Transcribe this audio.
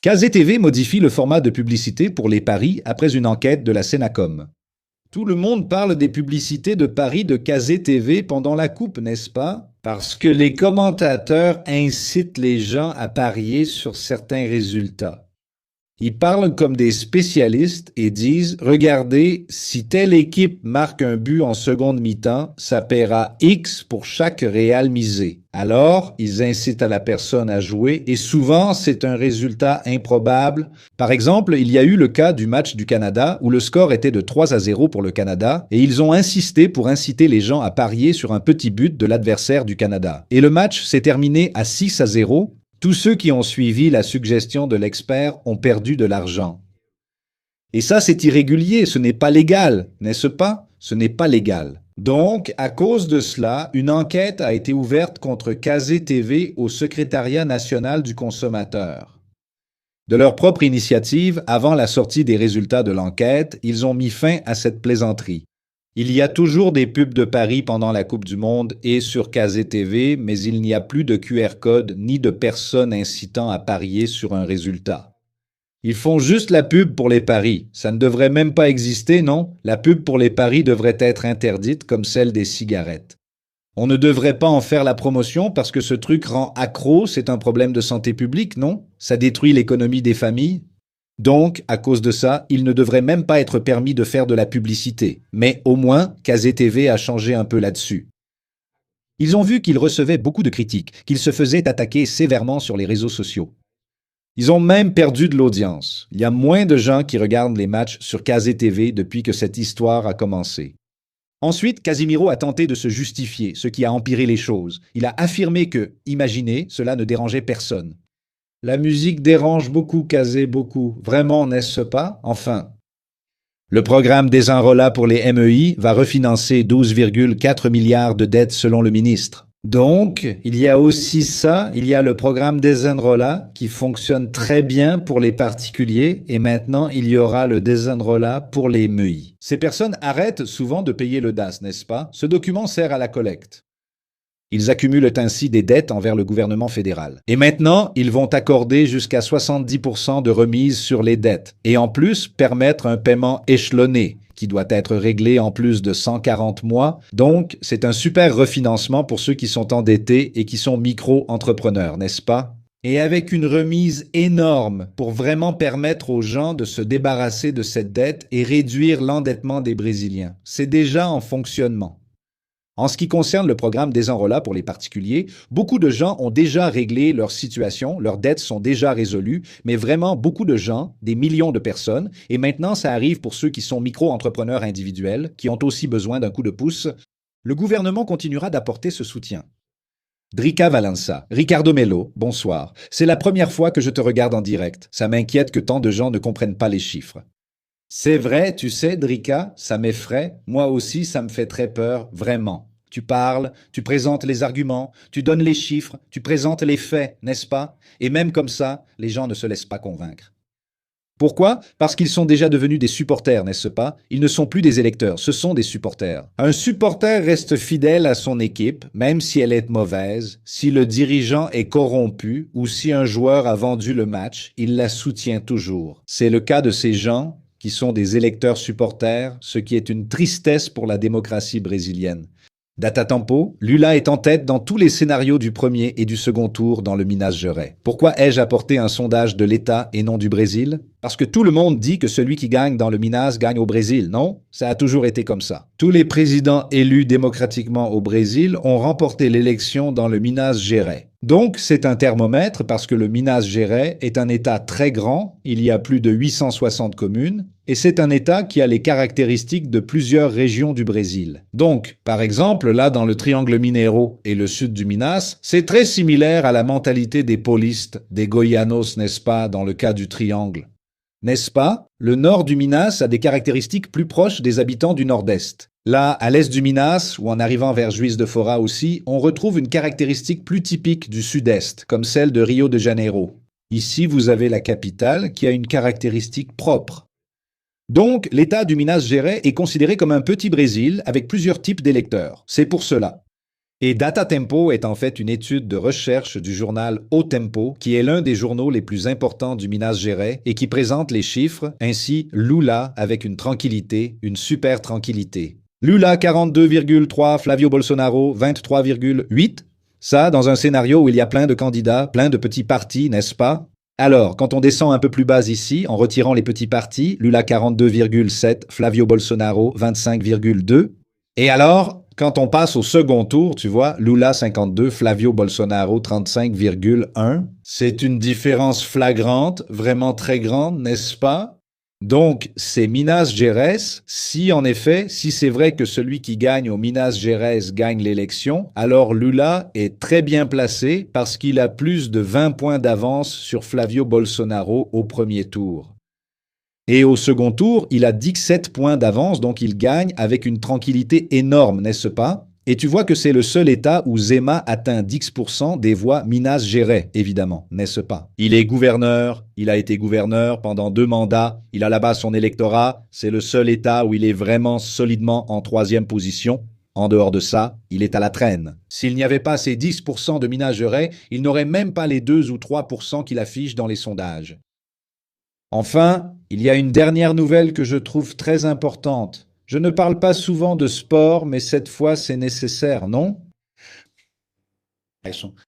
KZTV modifie le format de publicité pour les paris après une enquête de la Sénacom. Tout le monde parle des publicités de paris de KZTV pendant la coupe, n'est-ce pas? Parce que les commentateurs incitent les gens à parier sur certains résultats. Ils parlent comme des spécialistes et disent « Regardez, si telle équipe marque un but en seconde mi-temps, ça paiera X pour chaque réal misé. » Alors, ils incitent à la personne à jouer et souvent, c'est un résultat improbable. Par exemple, il y a eu le cas du match du Canada où le score était de 3-0 pour le Canada et ils ont insisté pour inciter les gens à parier sur un petit but de l'adversaire du Canada. Et le match s'est terminé à 6-0. Tous ceux qui ont suivi la suggestion de l'expert ont perdu de l'argent. Et ça, c'est irrégulier, ce n'est pas légal, n'est-ce pas? Ce n'est pas légal. Donc, à cause de cela, une enquête a été ouverte contre KZTV au Secrétariat national du consommateur. De leur propre initiative, avant la sortie des résultats de l'enquête, ils ont mis fin à cette plaisanterie. Il y a toujours des pubs de paris pendant la Coupe du Monde et sur KZTV, mais il n'y a plus de QR code ni de personnes incitant à parier sur un résultat. Ils font juste la pub pour les paris. Ça ne devrait même pas exister, non? La pub pour les paris devrait être interdite comme celle des cigarettes. On ne devrait pas en faire la promotion parce que ce truc rend accro, c'est un problème de santé publique, non? Ça détruit l'économie des familles. Donc, à cause de ça, il ne devrait même pas être permis de faire de la publicité. Mais au moins, KZTV a changé un peu là-dessus. Ils ont vu qu'ils recevaient beaucoup de critiques, qu'ils se faisaient attaquer sévèrement sur les réseaux sociaux. Ils ont même perdu de l'audience. Il y a moins de gens qui regardent les matchs sur KZTV depuis que cette histoire a commencé. Ensuite, Casimiro a tenté de se justifier, ce qui a empiré les choses. Il a affirmé que, imaginez, cela ne dérangeait personne. La musique dérange beaucoup, Kazé, beaucoup. Vraiment, n'est-ce pas? Enfin. Le programme Desenrola pour les MEI va refinancer 12,4 milliards de dettes selon le ministre. Donc, il y a aussi ça, il y a le programme Desenrola qui fonctionne très bien pour les particuliers et maintenant il y aura le Desenrola pour les MEI. Ces personnes arrêtent souvent de payer le DAS, n'est-ce pas? Ce document sert à la collecte. Ils accumulent ainsi des dettes envers le gouvernement fédéral. Et maintenant, ils vont accorder jusqu'à 70% de remise sur les dettes et en plus permettre un paiement échelonné qui doit être réglé en plus de 140 mois. Donc, c'est un super refinancement pour ceux qui sont endettés et qui sont micro-entrepreneurs, n'est-ce pas? Et avec une remise énorme pour vraiment permettre aux gens de se débarrasser de cette dette et réduire l'endettement des Brésiliens. C'est déjà en fonctionnement. En ce qui concerne le programme Desenrola pour les particuliers, beaucoup de gens ont déjà réglé leur situation, leurs dettes sont déjà résolues, mais vraiment beaucoup de gens, des millions de personnes, et maintenant ça arrive pour ceux qui sont micro-entrepreneurs individuels, qui ont aussi besoin d'un coup de pouce. Le gouvernement continuera d'apporter ce soutien. Drica Valença, Ricardo Mello, bonsoir. C'est la première fois que je te regarde en direct. Ça m'inquiète que tant de gens ne comprennent pas les chiffres. C'est vrai, tu sais, Drica, ça m'effraie. Moi aussi, ça me fait très peur, vraiment. Tu parles, tu présentes les arguments, tu donnes les chiffres, tu présentes les faits, n'est-ce pas? Et même comme ça, les gens ne se laissent pas convaincre. Pourquoi? Parce qu'ils sont déjà devenus des supporters, n'est-ce pas? Ils ne sont plus des électeurs, ce sont des supporters. Un supporter reste fidèle à son équipe, même si elle est mauvaise, si le dirigeant est corrompu ou si un joueur a vendu le match, il la soutient toujours. C'est le cas de ces gens qui sont des électeurs supporters, ce qui est une tristesse pour la démocratie brésilienne. Data Tempo, Lula est en tête dans tous les scénarios du premier et du second tour dans le Minas Gerais. Pourquoi ai-je apporté un sondage de l'État et non du Brésil? Parce que tout le monde dit que celui qui gagne dans le Minas gagne au Brésil, non? Ça a toujours été comme ça. Tous les présidents élus démocratiquement au Brésil ont remporté l'élection dans le Minas Gerais. Donc, c'est un thermomètre parce que le Minas Gerais est un État très grand, il y a plus de 860 communes, et c'est un État qui a les caractéristiques de plusieurs régions du Brésil. Donc, par exemple, là dans le Triangle Mineiro et le sud du Minas, c'est très similaire à la mentalité des paulistes, des Goianos, n'est-ce pas, dans le cas du Triangle. N'est-ce pas? Le nord du Minas a des caractéristiques plus proches des habitants du nord-est. Là, à l'est du Minas, ou en arrivant vers Juiz de Fora aussi, on retrouve une caractéristique plus typique du sud-est, comme celle de Rio de Janeiro. Ici, vous avez la capitale qui a une caractéristique propre. Donc, l'État du Minas Gerais est considéré comme un petit Brésil avec plusieurs types d'électeurs. C'est pour cela. Et Data Tempo est en fait une étude de recherche du journal Au Tempo, qui est l'un des journaux les plus importants du Minas Gerais et qui présente les chiffres, ainsi Lula avec une tranquillité, une super tranquillité. Lula 42,3, Flavio Bolsonaro 23,8. Ça, dans un scénario où il y a plein de candidats, plein de petits partis, n'est-ce pas? Alors, quand on descend un peu plus bas ici, en retirant les petits partis, Lula 42,7, Flavio Bolsonaro 25,2. Et alors, quand on passe au second tour, tu vois, Lula 52, Flavio Bolsonaro 35,1. C'est une différence flagrante, vraiment très grande, n'est-ce pas? Donc, c'est Minas Gerais. Si, en effet, si c'est vrai que celui qui gagne au Minas Gerais gagne l'élection, alors Lula est très bien placé parce qu'il a plus de 20 points d'avance sur Flavio Bolsonaro au premier tour. Et au second tour, il a 17 points d'avance, donc il gagne avec une tranquillité énorme, n'est-ce pas? Et tu vois que c'est le seul État où Zema atteint 10% des voix Minas Gerais, évidemment, n'est-ce pas? Il est gouverneur, il a été gouverneur pendant 2 mandats, il a là-bas son électorat, c'est le seul État où il est vraiment solidement en troisième position. En dehors de ça, il est à la traîne. S'il n'y avait pas ces 10% de Minas Gerais, il n'aurait même pas les 2 ou 3% qu'il affiche dans les sondages. Enfin, il y a une dernière nouvelle que je trouve très importante. Je ne parle pas souvent de sport, mais cette fois c'est nécessaire, non?